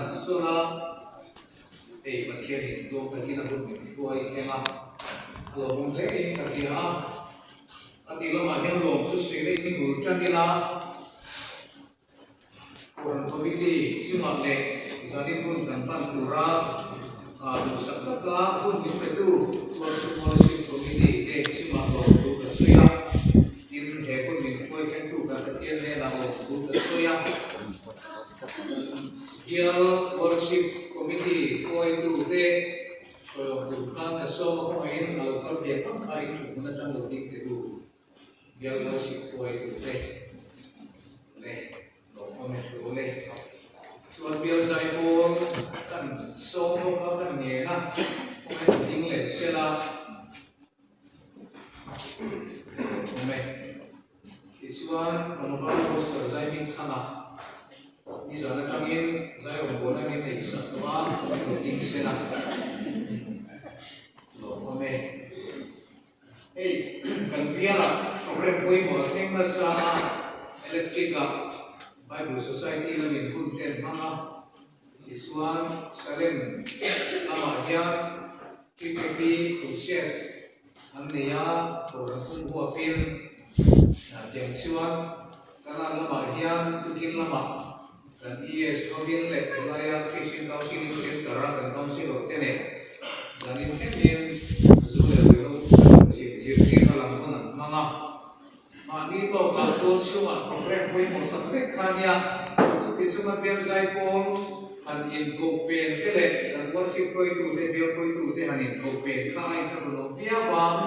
sula e pathian in do ka kina bu mi ko ai ema lo bung le in ka ti ha ati lo ma hian lo tu se le ni bu chan ni la Quran committee sima le zani pun kan pan tura du sakaka pun mi petu worship committee ke sima lo tu ka suya in he pun mi ko hian tu ka tian le la lo tu ka suya here worship committee ko itu te bukan so ko in al ka de pa kai tu na chang lo dik te tu here worship ko itu te le lo ko me tu le chuan biar sai ko kan so ko ka kan ne na ko me ding le se la ko me isuan manova ko sa zai min khana ni sana changin zai on bona ni te sa twa ko ting se na lo ko me ei kan biara ore poi mo teng na sa electrica Bible Society la min kun ten manga isuan salen ama ya TKP kuset amneya orang buat pin na jengsuan karena lama hian tukin lama dan IS Odin le wilayah Christian Counseling Center dan Council of Tenet dan ini zuler biro jir dalam mana mani to kalkul semua program koi motor kanya itu cuma biar saya pun han info pen kele dan worship koi tu de biar koi tu de han info pen kai sebelum via bang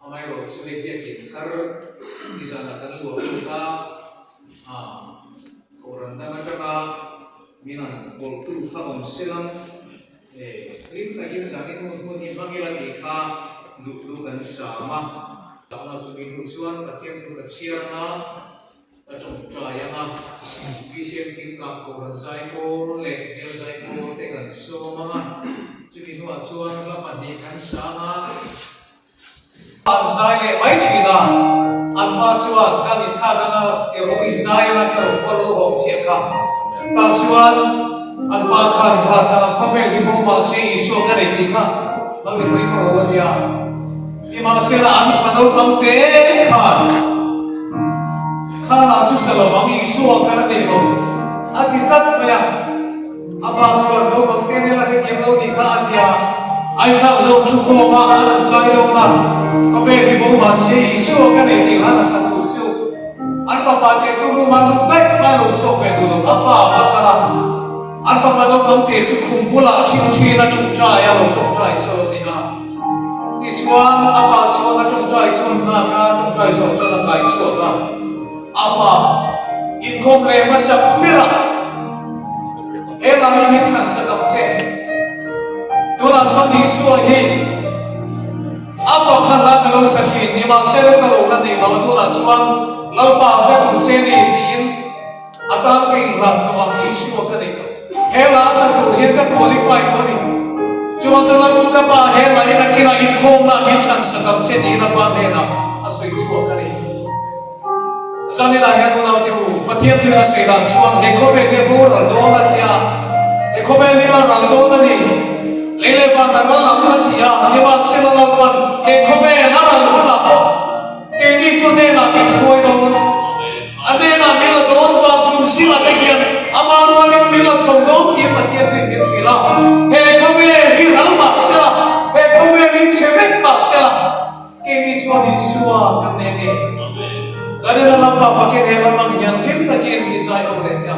amai ro sudah dia kitar di sana kan luar kita orang dah macam minan kultur kaum Islam lima kali sakit mungkin panggil lagi dulu kan sama kalau sebelum usuan kacang tu kacir na kacang cahaya na bisa kita korban zaipol le zaipol dengan semua sebelum usuan lama dengan sama Zai mai china alma suan kami thagana ke roi zai na ke polo hom siaka ta suan alma khan kha khafe libo ma se iso ka ne tikha bagi mai ko wadia ima se la an fadau tam te khan khala su salawang iso ka ne ko atikat maya aba suan do bang te ne la ke jemlo tikha atia ai thak zo chukho ma an sai do na kafe di bomba se iso ka ne ti hana sa tu su alfa pa te chu ma lu bai pa lu so fe du apa pa kala alfa pa do kam te chu khum bula chin chi na chu cha ya lo chu cha iso ni na ti swan apa so na chu cha iso na ka chu cha iso cha na ka iso ka apa in kom le ma sa mira ela mi than sa kam se tu na so ni so hi apa mana kalau saksi ni maksud kalau nanti bawa tu nak suang lalu apa tu seni diin atau keingrat tu ah isu apa ni hela satu kita qualify koni cuma selalu kita apa hela ini kira ikhom na mitlan sakam seni apa hela asu isu apa ni sani dah yang tu nak tu patian tu nak sedang suang ekove dia bola dona dia ekove ni lah dona ni lele pada dalam hati ya, ni masih dalam pan, kove haral mana po, kini cune na bitcoin don, ade na mila don faham sila bagian, amaru angin mila condong dia patian tu sila, kove hiral masih, kove ni cewek masih, kini cune suah kan nene, jadi dalam apa fakir helam yang him tak kini saya oleh dia.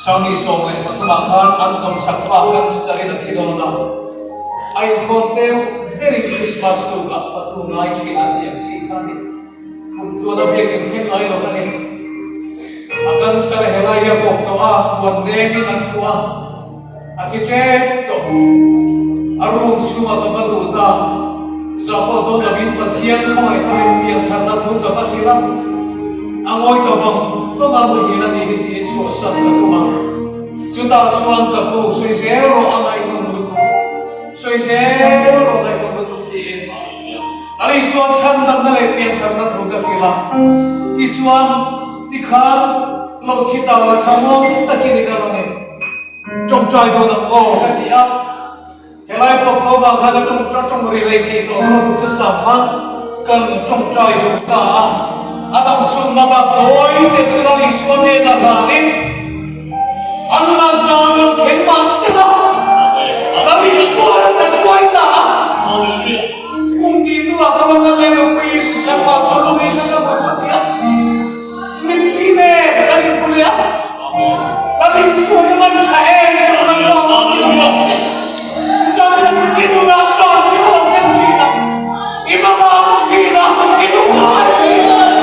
Saudi song ay matumakan ang kamsakpakan sa kinatidon na ay kontew Merry Christmas to ka patunay chinang yang sikani kung tuwa na biyakin kin ay lokani akan sa helaya po to wandemi ng kuwa at ijet to arum suma kapaluta sa po doon na vinpatiyan ko ay tarin biyang karnat hong kapakilang ang oy tawang pamamuhinan ihitiin suwasan na tumang juta suwan tapu soy zero ang ay tumuto soy zero ang ay tumuto diin ali suwan chandang na lepiyang karnat hong kapakilang ti suwan ti kan lo ti tawa chamong takinikalangan trong trai doon ang katiyak helai pokto va khana trong rilai ke ko no tu sa kan trong trai doon ta Adam sunna ba doi de sila isone da ganin anu na zang ken masila kami suara ta kuaita kung dinu akaw ka lelo please ka pasolo ni ka ba tiya nitine kali kuya kami suara man chae ka lang ba sana inu na sa tino kentina imama china inu na china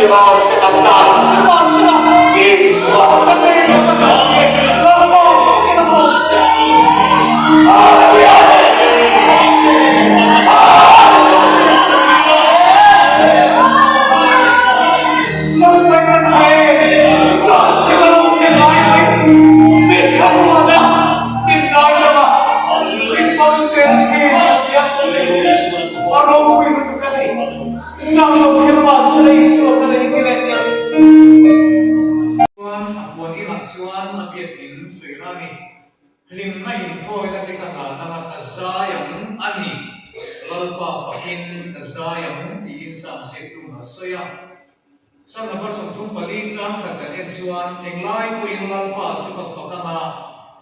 Dimasa dimasa Iswa katanya katanya lama kita masa Sana bersungtung balik sang kagak suan englai kuin lalpa suka pakana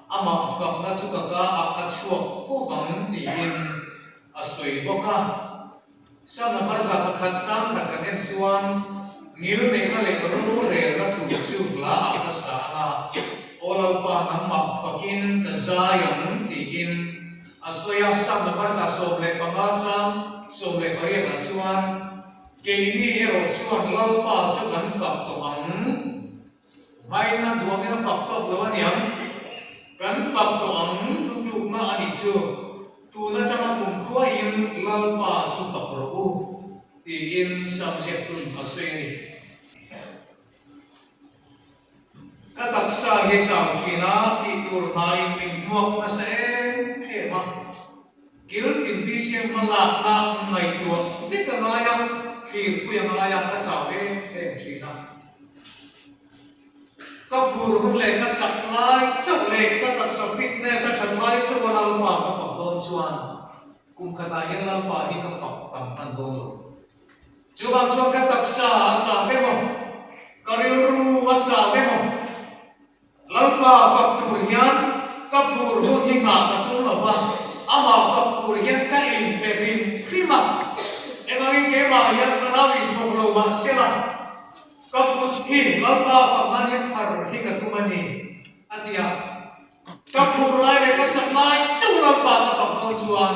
ama fakna suka ka akat suak kokang diin asoi boka sana bersa kat sang kagak suan niru nekale ru re ratu sugla akas sana olalpa nama fakin kasayang diin asoya sana bersa soble pangasam soble kaya suan Kini hero suan lalpa sukan fakto ang may na dua mina fakto lawan yang kan fakto ang tutuk na anisu tuna jangan mungkuain lalpa suka perlu diin subjektun asini katak sahe sang Cina itur naik mingguak na sa hema kil tinbisyen malakna na ito fikanayang khi kuya malaya ka sawe Cina kapur hule ka saklay saklay ka tak sa fitness sa saklay sa wala lupa ka pagdon suan kung katayin lalpa hi ka faktam pandolo coba ka tak sa mo kariluru at sawe mo lalpa fakturian kapur hi nga katulawa ama fakturian ka imperin prima Emang kema yang kalawi thoglo ma sela kaput hi lalpa famani par hi katumani atia kapur lai ka saklai sural pa ka fakau chuan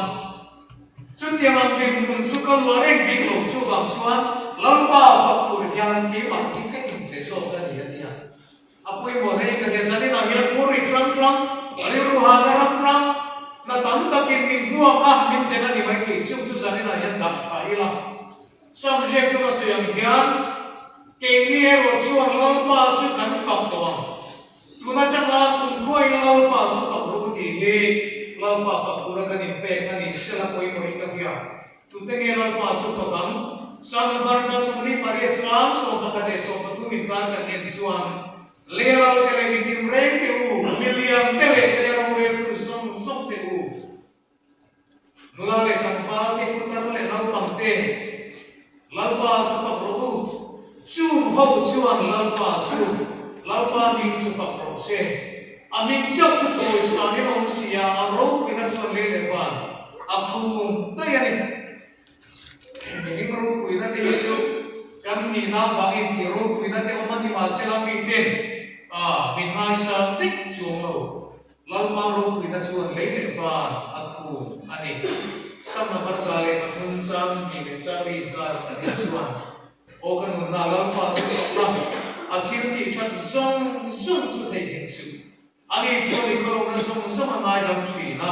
chutiamang bin kun sukal wareng biklo chubang chuan lalpa faktur yang ki ma ki ka in so ka ni atia apoi mo nei ka gesani na ya puri tram ari ruhadaram tram na tantakin min dua kah min dengan ni mai ki chu zani na yan dak thaila subject ko sa yang hian kini ero chuan lalpa chu kan fakto ang tuna changa kun koi lalpa chu ka ruti he lalpa faktura kan impe kan isela koi moi ka ya tutenge lalpa chu ka kan sana barsa sumri pariat sam so ka de so patu min kan kan en chuan leral tele bitim reke u million tele tele re tu som te u nula le kan fa ke kunar le hal pangte lalpa chu fakro chu ho chuan lalpa chu lalpa ding chu fakro se amin chak chu choi sa ne om sia aro pina chuan le lewan akhum ta yani ni ro puina te yesu kam ni na va in ro puina te om ni ma se la mi ten mình hai sa thích chuông lâu lalpa ro pina chuan lấy lệ và aku ani sam na par sa le thun sam ni le sa ri ka ani chuan o kan na lalpa su ra a thir ti chat song sung chu thei hin su ani chuan ni ko na song sama nai dam chi na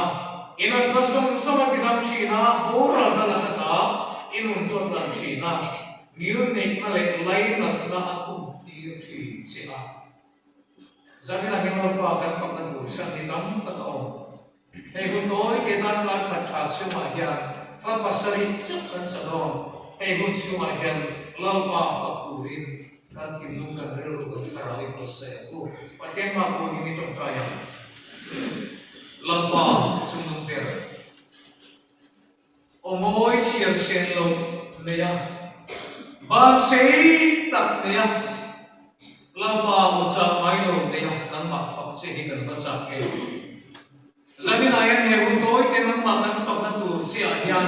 ina ka song sama ti dam chi na bora na la ta inun chot dam chi na niun ne na le lai na aku ti thi se a Zamina himal pa kan fak na tu sa ni dam ta ka om ei gun noi ke dan la khat khat su ma hian la pasari chup kan sa don ei gun su ma hian lam pa fak purin kan thim lu kan rel ko thara hi ko se ku pathen ma ko ni tok ta ya lam pa chung nung ter omoi chiam shen lo ne ya ba sei tak ne ya lampa uca mailo ne nang mak fak che hi kan fa chak ke zamin ayan he un toy ke nang mak kan fak na tur che a hian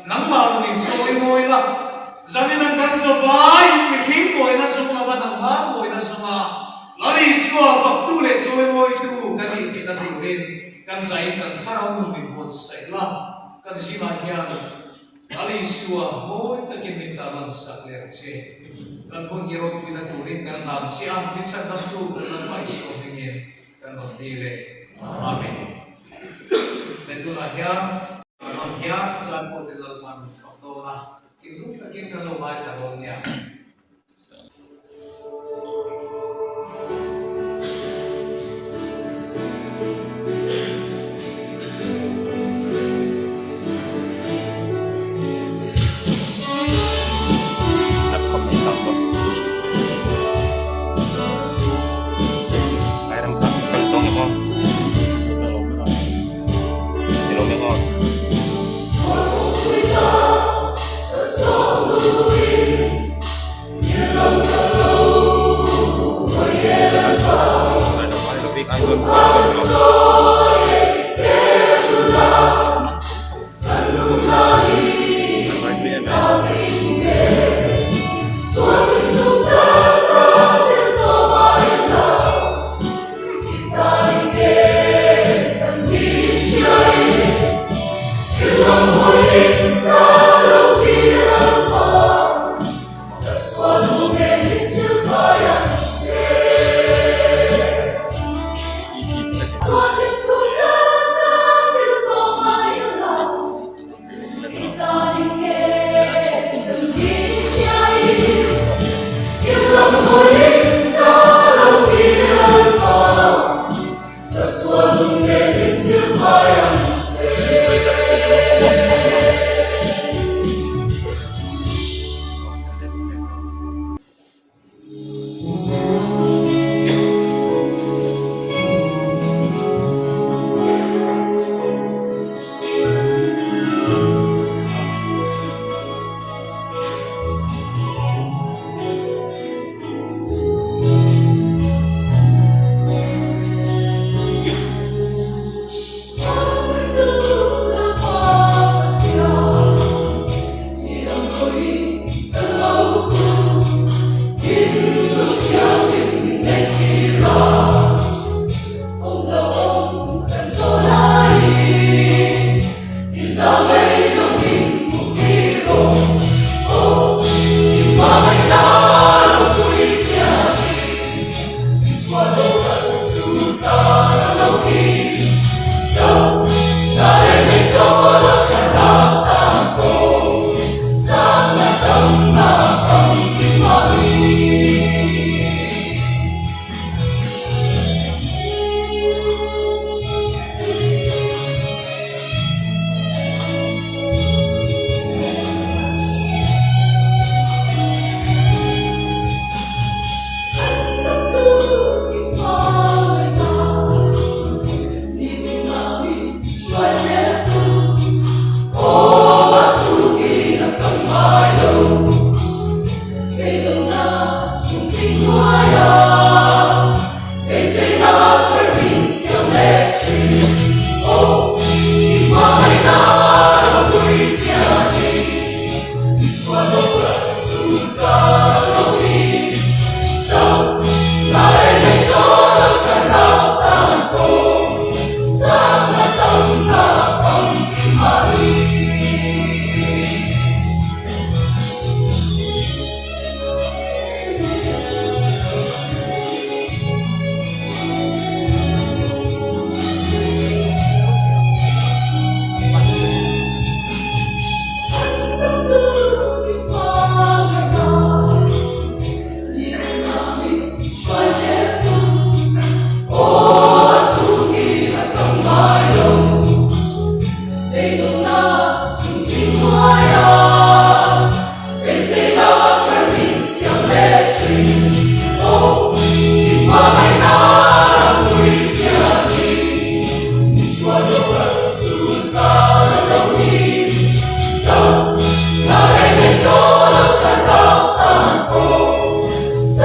nang ma ning soi moi la zamin an kan so vai mi khim moi na so la nang ma moi na so ma lali so fak tu le choi moi tu kan hi thi na thi rin kan sai kan thara mun mi bo sai la kan ji ma hian lali so moi ta kin min ta man sak le che kan pun hero pina turin kan nam siang minsan nam tu kan mai so dingin kan dile amen tentu lah ya kan ya san po de lalman to na tilu takin kan lo mai sa ron ya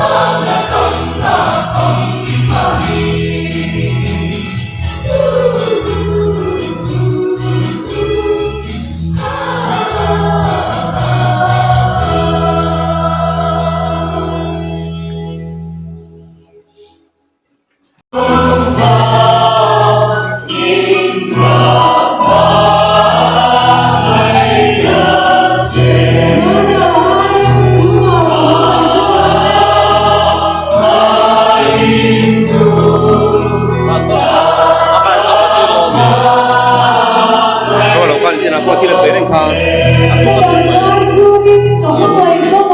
Hãy subscribe cho kênh Ghiền Mì Gõ để không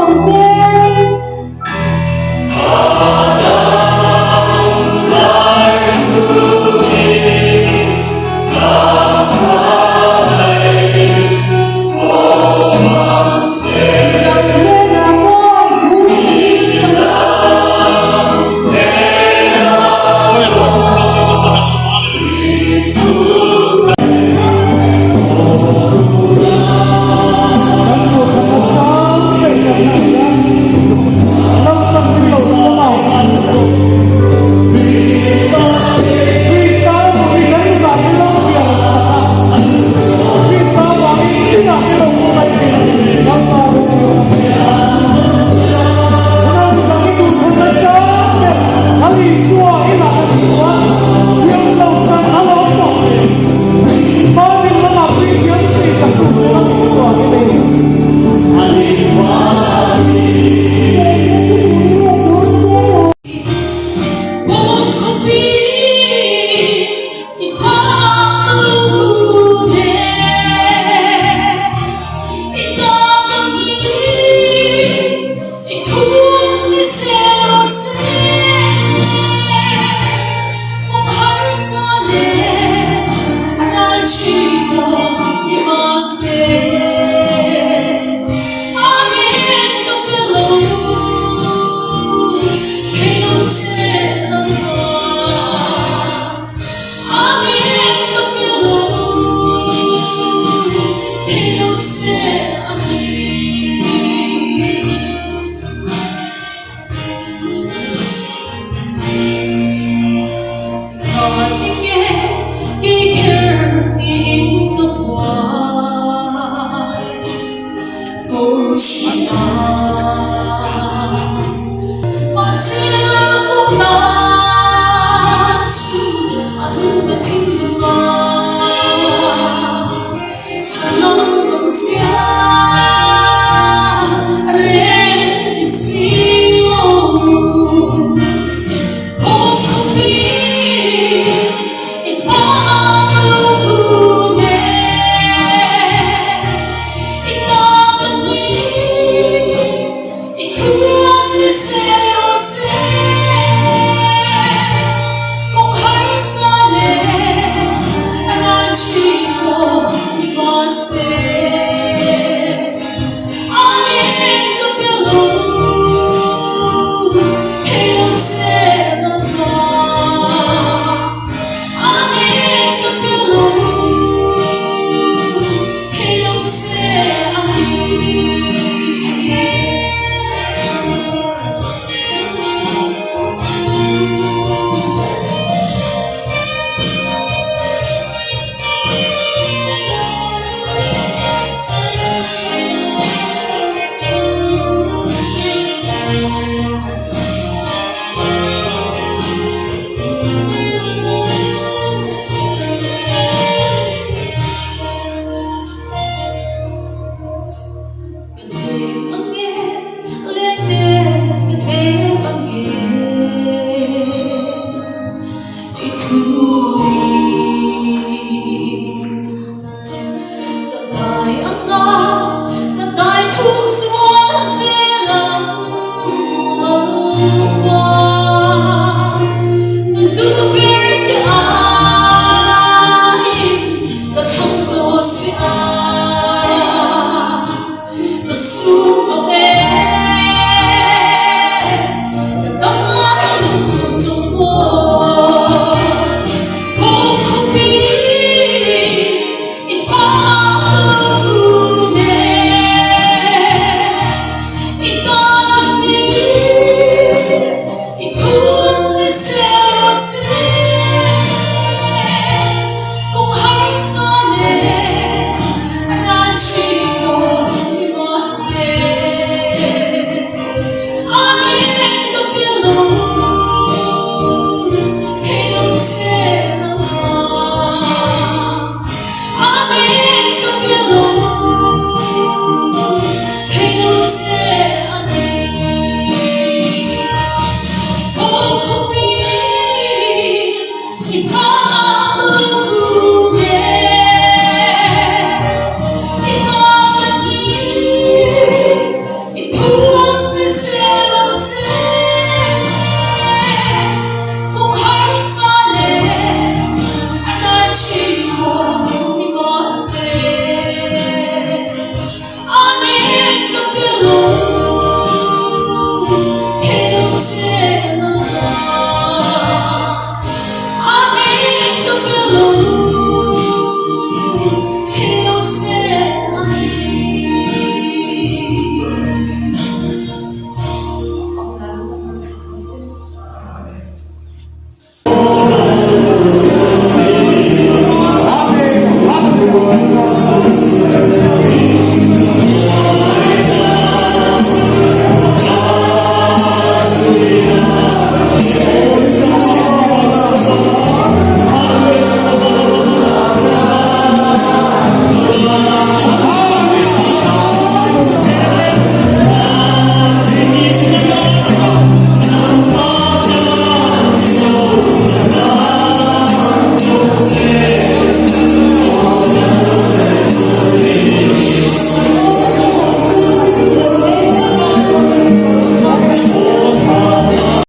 bỏ lỡ